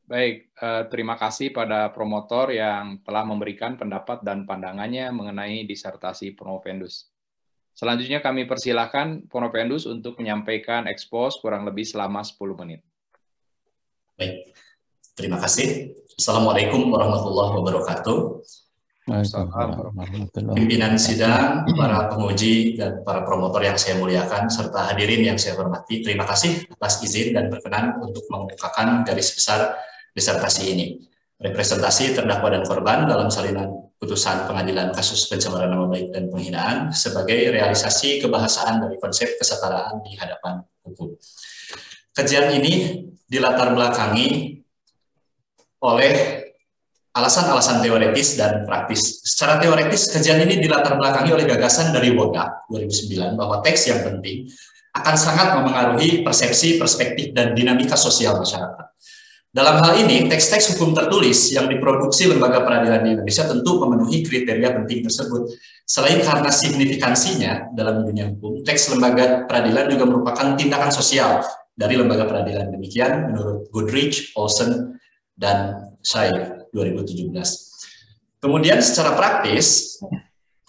Baik, terima kasih pada promotor yang telah memberikan pendapat dan pandangannya mengenai disertasi Purwopendus. Selanjutnya kami persilahkan Purwopendus untuk menyampaikan ekspos kurang lebih selama 10 menit. Baik, terima kasih. Assalamualaikum warahmatullahi wabarakatuh. Pimpinan sidang, para penguji, dan para promotor yang saya muliakan, serta hadirin yang saya hormati, terima kasih atas izin dan berkenan untuk mengemukakan garis besar disertasi ini. Representasi terdakwa dan korban dalam salinan putusan pengadilan kasus pencemaran nama baik dan penghinaan sebagai realisasi kebahasaan dari konsep kesetaraan di hadapan hukum. Kajian ini dilatar belakangi oleh alasan-alasan teoretis dan praktis. Secara teoretis, kajian ini dilatar belakangi oleh gagasan dari Wodak 2009 bahwa teks yang penting akan sangat memengaruhi persepsi, perspektif, dan dinamika sosial masyarakat. Dalam hal ini, teks-teks hukum tertulis yang diproduksi lembaga peradilan di Indonesia tentu memenuhi kriteria penting tersebut. Selain karena signifikansinya dalam dunia hukum, teks lembaga peradilan juga merupakan tindakan sosial dari lembaga peradilan. Demikian menurut Goodrich, Olsen, dan Shai 2017. Kemudian secara praktis,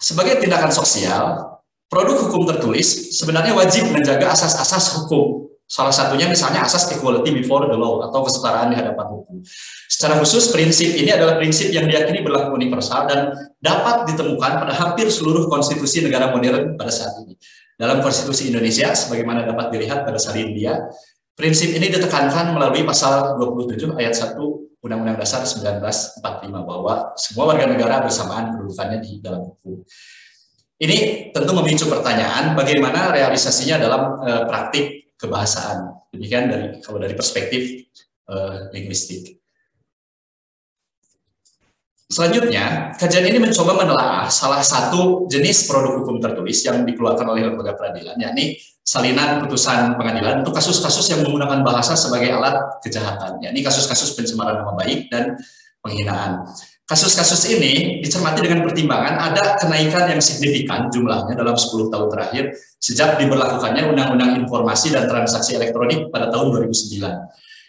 sebagai tindakan sosial, produk hukum tertulis sebenarnya wajib menjaga asas-asas hukum. Salah satunya misalnya asas equality before the law atau kesetaraan di hadapan hukum. Secara khusus, prinsip ini adalah prinsip yang diyakini berlaku universal dan dapat ditemukan pada hampir seluruh konstitusi negara modern pada saat ini. Dalam konstitusi Indonesia, sebagaimana dapat dilihat pada salin dia, prinsip ini ditekankan melalui pasal 27 ayat 1 Undang-Undang Dasar 1945 bahwa semua warga negara bersamaan kedudukannya di dalam hukum. Ini tentu memicu pertanyaan bagaimana realisasinya dalam praktik kebahasaan. Demikian kalau dari perspektif linguistik. Selanjutnya, kajian ini mencoba menelaah salah satu jenis produk hukum tertulis yang dikeluarkan oleh lembaga peradilan, yakni salinan putusan pengadilan untuk kasus-kasus yang menggunakan bahasa sebagai alat kejahatan, yakni kasus-kasus pencemaran nama baik dan penghinaan. Kasus-kasus ini dicermati dengan pertimbangan ada kenaikan yang signifikan jumlahnya dalam 10 tahun terakhir sejak diberlakukannya Undang-Undang Informasi dan Transaksi Elektronik pada tahun 2009.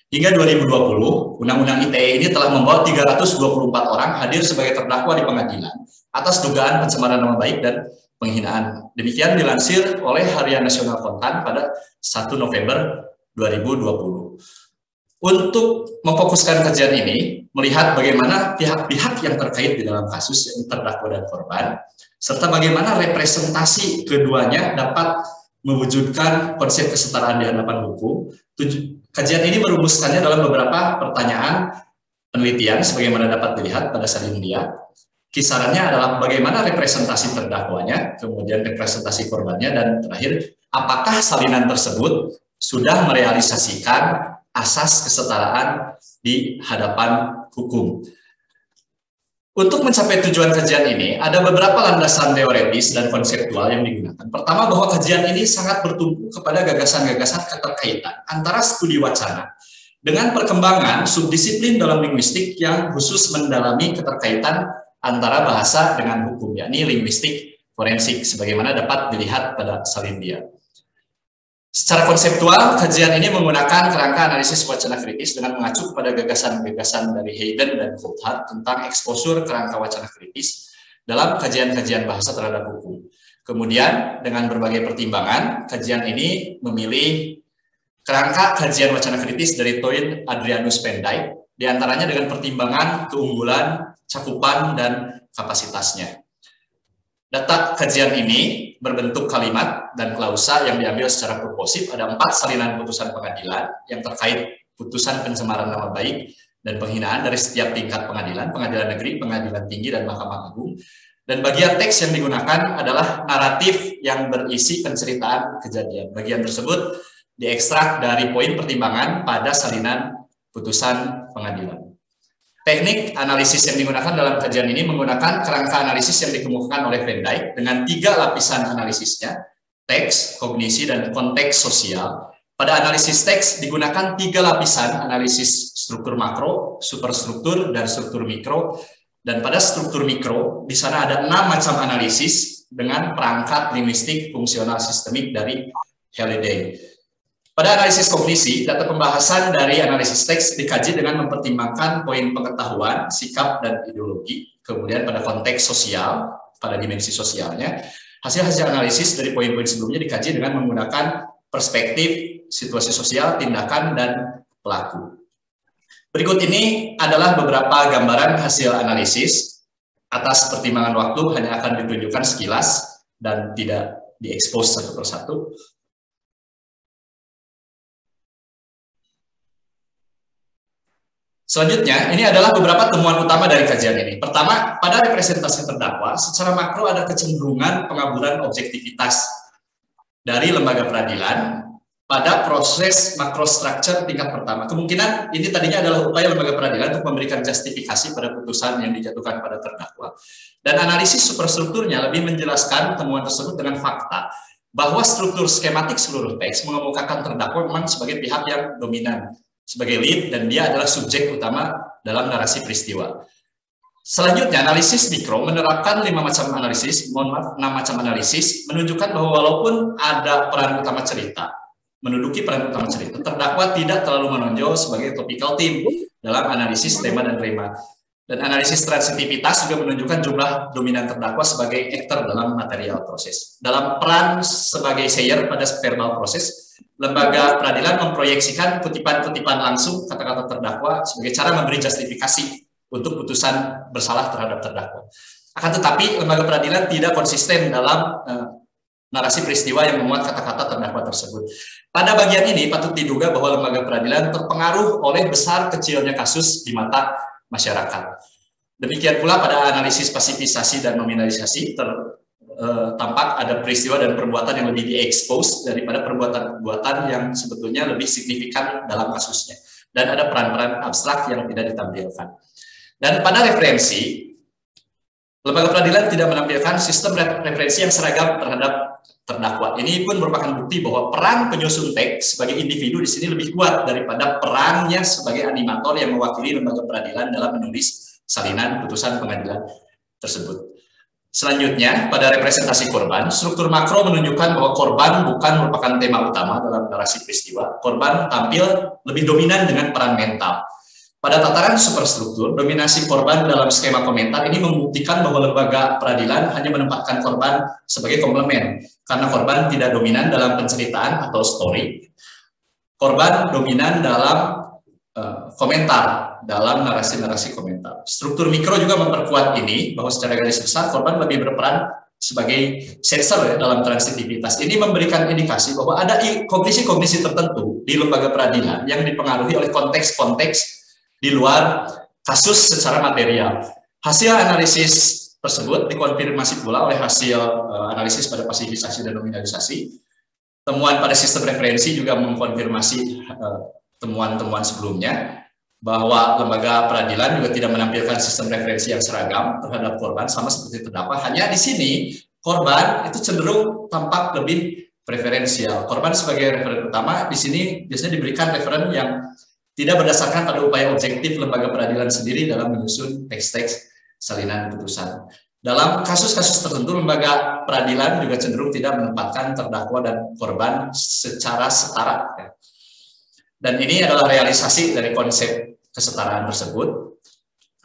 Hingga 2020, Undang-Undang ITE ini telah membawa 324 orang hadir sebagai terdakwa di pengadilan atas dugaan pencemaran nama baik dan penghinaan. Demikian dilansir oleh Harian Nasional Kontan pada 1 November 2020. Untuk memfokuskan kajian ini, melihat bagaimana pihak-pihak yang terkait di dalam kasus yang terdakwa dan korban, serta bagaimana representasi keduanya dapat mewujudkan konsep kesetaraan di hadapan hukum. Kajian ini merumuskannya dalam beberapa pertanyaan penelitian, sebagaimana dapat dilihat pada salin dia. Kisarannya adalah bagaimana representasi terdakwanya, kemudian representasi korbannya, dan terakhir, apakah salinan tersebut sudah merealisasikan asas kesetaraan di hadapan hukum. Untuk mencapai tujuan kajian ini, ada beberapa landasan teoretis dan konseptual yang digunakan. Pertama, bahwa kajian ini sangat bertumpu kepada gagasan-gagasan keterkaitan antara studi wacana dengan perkembangan subdisiplin dalam linguistik yang khusus mendalami keterkaitan antara bahasa dengan hukum, yakni linguistik forensik, sebagaimana dapat dilihat pada salin dia. Secara konseptual, kajian ini menggunakan kerangka analisis wacana kritis dengan mengacu kepada gagasan-gagasan dari Hayden dan Coulthard tentang eksposur kerangka wacana kritis dalam kajian-kajian bahasa terhadap hukum. Kemudian, dengan berbagai pertimbangan, kajian ini memilih kerangka kajian wacana kritis dari Toyn Adrianus Pendijk, diantaranya dengan pertimbangan keunggulan, cakupan, dan kapasitasnya. Data kajian ini berbentuk kalimat dan klausa yang diambil secara proposif. Ada 4 salinan putusan pengadilan yang terkait putusan pencemaran nama baik dan penghinaan dari setiap tingkat pengadilan, pengadilan negeri, pengadilan tinggi, dan Mahkamah Agung. Dan bagian teks yang digunakan adalah naratif yang berisi penceritaan kejadian. Bagian tersebut diekstrak dari poin pertimbangan pada salinan putusan pengadilan. Teknik analisis yang digunakan dalam kajian ini menggunakan kerangka analisis yang dikemukakan oleh Pendijk dengan 3 lapisan analisisnya, teks, kognisi, dan konteks sosial. Pada analisis teks digunakan 3 lapisan analisis struktur makro, superstruktur, dan struktur mikro. Dan pada struktur mikro, di sana ada 6 macam analisis dengan perangkat linguistik fungsional sistemik dari Halliday. Pada analisis kognisi, data pembahasan dari analisis teks dikaji dengan mempertimbangkan poin pengetahuan, sikap, dan ideologi. Kemudian pada konteks sosial, pada dimensi sosialnya, hasil-hasil analisis dari poin-poin sebelumnya dikaji dengan menggunakan perspektif, situasi sosial, tindakan, dan pelaku. Berikut ini adalah beberapa gambaran hasil analisis. Atas pertimbangan waktu hanya akan ditunjukkan sekilas dan tidak diekspos satu persatu. Selanjutnya, ini adalah beberapa temuan utama dari kajian ini. Pertama, pada representasi terdakwa, secara makro ada kecenderungan pengaburan objektivitas dari lembaga peradilan pada proses makrostruktur tingkat pertama. Kemungkinan ini tadinya adalah upaya lembaga peradilan untuk memberikan justifikasi pada putusan yang dijatuhkan pada terdakwa. Dan analisis superstrukturnya lebih menjelaskan temuan tersebut dengan fakta bahwa struktur skematik seluruh teks mengemukakan terdakwa memang sebagai pihak yang dominan, sebagai lead, dan dia adalah subjek utama dalam narasi peristiwa. Selanjutnya, analisis mikro menerapkan 6 macam analisis, menunjukkan bahwa walaupun ada peran utama cerita, menduduki peran utama cerita, terdakwa tidak terlalu menonjol sebagai topical theme dalam analisis tema dan rema. Dan analisis transitivitas juga menunjukkan jumlah dominan terdakwa sebagai aktor dalam material proses. Dalam peran sebagai sayer pada verbal proses, lembaga peradilan memproyeksikan kutipan-kutipan langsung kata-kata terdakwa sebagai cara memberi justifikasi untuk putusan bersalah terhadap terdakwa. Akan tetapi, lembaga peradilan tidak konsisten dalam narasi peristiwa yang memuat kata-kata terdakwa tersebut. Pada bagian ini patut diduga bahwa lembaga peradilan terpengaruh oleh besar kecilnya kasus di mata masyarakat. Demikian pula pada analisis pasifisasi dan nominalisasi tampak ada peristiwa dan perbuatan yang lebih diekspos daripada perbuatan-perbuatan yang sebetulnya lebih signifikan dalam kasusnya. Dan ada peran-peran abstrak yang tidak ditampilkan. Dan pada referensi, lembaga peradilan tidak menampilkan sistem referensi yang seragam terhadap terdakwa. Ini pun merupakan bukti bahwa peran penyusun teks sebagai individu di sini lebih kuat daripada perannya sebagai animator yang mewakili lembaga peradilan dalam menulis salinan putusan pengadilan tersebut. Selanjutnya, pada representasi korban, struktur makro menunjukkan bahwa korban bukan merupakan tema utama dalam narasi peristiwa. Korban tampil lebih dominan dengan peran mental. Pada tataran superstruktur, dominasi korban dalam skema komentar ini membuktikan bahwa lembaga peradilan hanya menempatkan korban sebagai komplemen, karena korban tidak dominan dalam penceritaan atau story. Korban dominan dalam komentar, dalam narasi-narasi komentar. Struktur mikro juga memperkuat ini, bahwa secara garis besar korban lebih berperan sebagai sensor dalam transitivitas. Ini memberikan indikasi bahwa ada kognisi-kognisi tertentu di lembaga peradilan yang dipengaruhi oleh konteks-konteks di luar kasus secara material. Hasil analisis tersebut dikonfirmasi pula oleh hasil analisis pada pasifisasi dan nominalisasi. Temuan pada sistem referensi juga mengkonfirmasi temuan-temuan sebelumnya, bahwa lembaga peradilan juga tidak menampilkan sistem referensi yang seragam terhadap korban sama seperti terdakwa. Hanya di sini korban itu cenderung tampak lebih preferensial. Korban sebagai referen utama di sini biasanya diberikan referen yang tidak berdasarkan pada upaya objektif lembaga peradilan sendiri dalam menyusun teks-teks salinan putusan. Dalam kasus-kasus tertentu, lembaga peradilan juga cenderung tidak menempatkan terdakwa dan korban secara setara. Dan ini adalah realisasi dari konsep kesetaraan tersebut.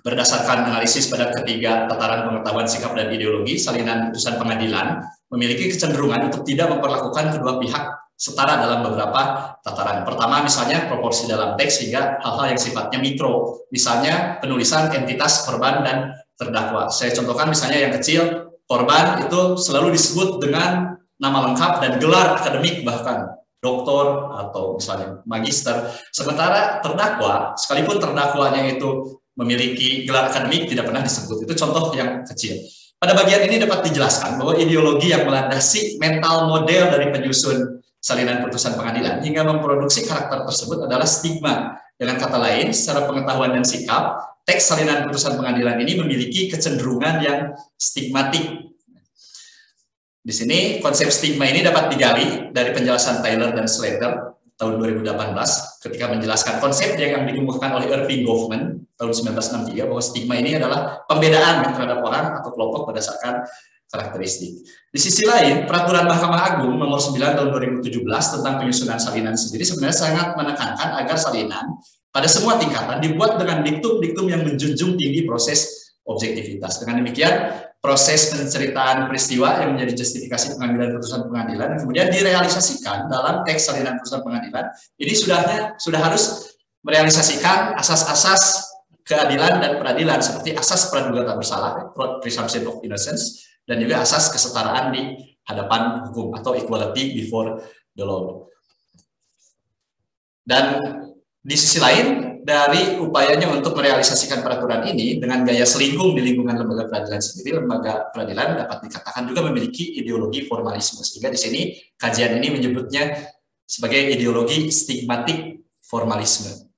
Berdasarkan analisis pada ketiga tataran pengetahuan, sikap, dan ideologi, salinan putusan pengadilan memiliki kecenderungan untuk tidak memperlakukan kedua pihak setara dalam beberapa tataran. Pertama, misalnya proporsi dalam teks hingga hal-hal yang sifatnya mikro, misalnya penulisan entitas korban dan terdakwa. Saya contohkan misalnya yang kecil, korban itu selalu disebut dengan nama lengkap dan gelar akademik, bahkan doktor atau misalnya magister. Sementara terdakwa, sekalipun terdakwanya itu memiliki gelar akademik, tidak pernah disebut. Itu contoh yang kecil. Pada bagian ini dapat dijelaskan bahwa ideologi yang melandasi mental model dari penyusun salinan putusan pengadilan hingga memproduksi karakter tersebut adalah stigma. Dengan kata lain, secara pengetahuan dan sikap, teks salinan putusan pengadilan ini memiliki kecenderungan yang stigmatik. Di sini konsep stigma ini dapat digali dari penjelasan Taylor dan Slater tahun 2018 ketika menjelaskan konsep yang dikemukakan oleh Irving Goffman tahun 1963, bahwa stigma ini adalah pembedaan terhadap orang atau kelompok berdasarkan karakteristik. Di sisi lain, Peraturan Mahkamah Agung Nomor 9 Tahun 2017 tentang penyusunan salinan sendiri sebenarnya sangat menekankan agar salinan pada semua tingkatan dibuat dengan diktum-diktum yang menjunjung tinggi proses objektivitas. Dengan demikian, proses penceritaan peristiwa yang menjadi justifikasi pengambilan putusan pengadilan kemudian direalisasikan dalam teks salinan putusan pengadilan. Ini sudah harus merealisasikan asas-asas keadilan dan peradilan seperti asas praduga tak bersalah, presumption of innocence, dan juga asas kesetaraan di hadapan hukum atau equality before the law. Dan di sisi lain, dari upayanya untuk merealisasikan peraturan ini dengan gaya selingkuh di lingkungan lembaga peradilan sendiri, lembaga peradilan dapat dikatakan juga memiliki ideologi formalisme. Sehingga di sini kajian ini menyebutnya sebagai ideologi stigmatik formalisme.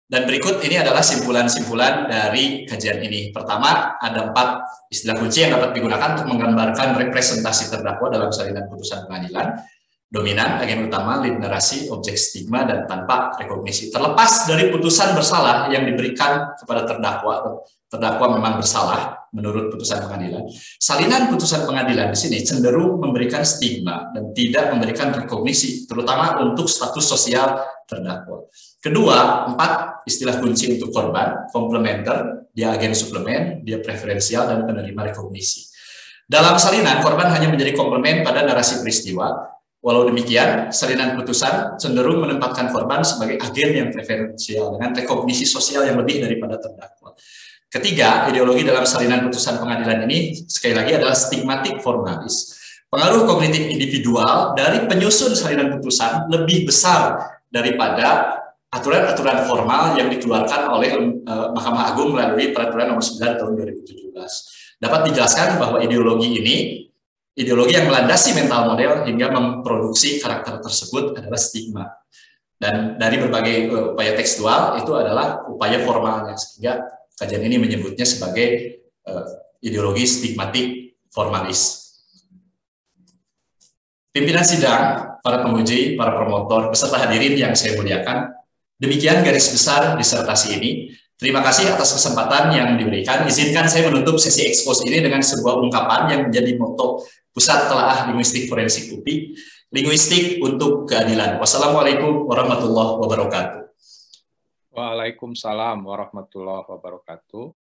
Dan berikut ini adalah simpulan-simpulan dari kajian ini. Pertama, ada 4 istilah kunci yang dapat digunakan untuk menggambarkan representasi terdakwa dalam salinan putusan pengadilan. Dominan, agen utama, lead narasi, objek stigma, dan tanpa rekognisi. Terlepas dari putusan bersalah yang diberikan kepada terdakwa memang bersalah menurut putusan pengadilan. Salinan putusan pengadilan di sini cenderung memberikan stigma dan tidak memberikan rekognisi, terutama untuk status sosial terdakwa. Kedua, 4 istilah kunci untuk korban, komplementer, dia agen suplemen, dia preferensial, dan penerima rekognisi. Dalam salinan, korban hanya menjadi komplemen pada narasi peristiwa. Walau demikian, salinan putusan cenderung menempatkan korban sebagai agen yang preferensial dengan rekognisi sosial yang lebih daripada terdakwa. Ketiga, ideologi dalam salinan putusan pengadilan ini sekali lagi adalah stigmatik formalis. Pengaruh kognitif individual dari penyusun salinan putusan lebih besar daripada aturan-aturan formal yang dikeluarkan oleh Mahkamah Agung melalui Peraturan Nomor 9 Tahun 2017. Dapat dijelaskan bahwa ideologi ini ideologi yang melandasi mental model hingga memproduksi karakter tersebut adalah stigma. Dan dari berbagai upaya tekstual itu adalah upaya formalnya, sehingga kajian ini menyebutnya sebagai ideologi stigmatik formalis. Pimpinan sidang, para penguji, para promotor, beserta hadirin yang saya muliakan, demikian garis besar disertasi ini. Terima kasih atas kesempatan yang diberikan. Izinkan saya menutup sesi ekspos ini dengan sebuah ungkapan yang menjadi moto Pusat Telaah Linguistik Forensik UPI, Linguistik untuk Keadilan. Wassalamualaikum warahmatullahi wabarakatuh. Waalaikumsalam warahmatullahi wabarakatuh.